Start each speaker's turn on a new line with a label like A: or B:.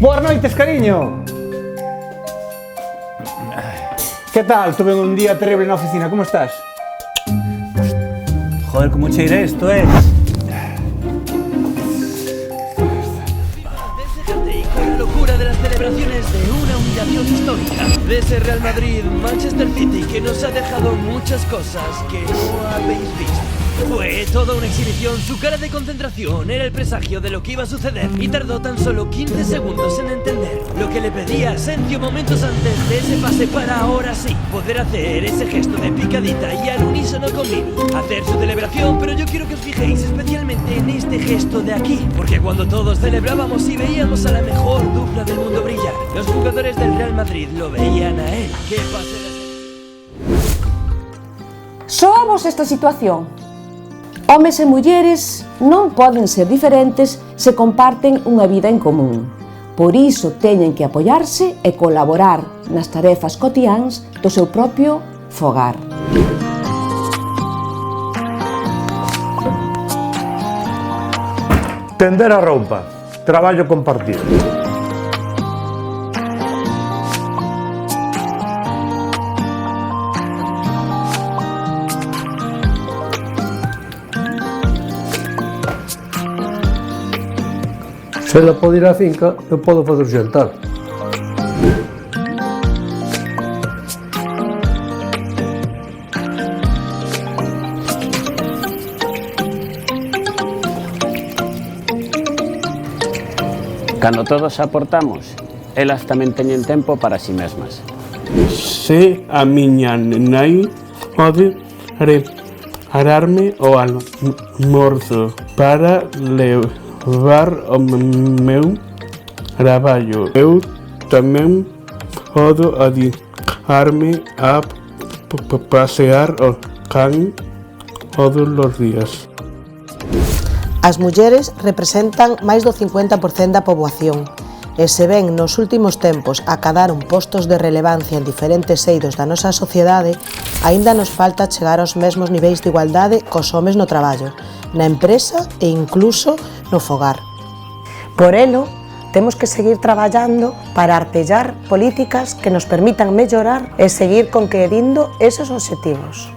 A: Boas noites, cariño. Que tal? Tuve un día terrible na oficina, como estás? Joder, como cheira isto,
B: Con la locura de las celebraciones de una humillación histórica de ese Real Madrid-Manchester City que nos ha dejado muchas cosas que no habéis visto. Fue toda una exhibición, su cara de concentración era el presagio de lo que iba a suceder y tardó tan solo 15 segundos en entender lo que le pedía a Asencio momentos antes de ese pase para ahora sí poder hacer ese gesto de picadita y al unísono conmigo hacer su celebración. Pero yo quiero que os fijéis especialmente en este gesto de aquí, porque cuando todos celebrábamos y veíamos a la mejor dupla del mundo brillar, los jugadores del Real Madrid lo veían a él. ¿Qué pase de...
C: Soamos esta situación. Homes e mulleres non poden ser diferentes se comparten unha vida en común. Por iso teñen que apoiarse e colaborar nas tarefas cotiáns do seu propio fogar.
D: Tender a roupa, traballo compartido. Se ela pode ir á finca, eu podo fazer o jantar.
E: Cando todos aportamos, elas tamén teñen tempo para si mesmas.
F: Se a miña nai pode prepararme o almorzo para levar o meu traballo, eu tamén podo adicarme a pasear o can todos os días.
G: As mulleres representan máis do 50% da poboación e se ben nos últimos tempos acadaron postos de relevancia en diferentes eidos da nosa sociedade, aínda nos falta chegar aos mesmos niveis de igualdade cos homes no traballo, na empresa e incluso no fogar. Por elo, temos que seguir traballando para artellar políticas que nos permitan mellorar e seguir conquerindo esos obxectivos.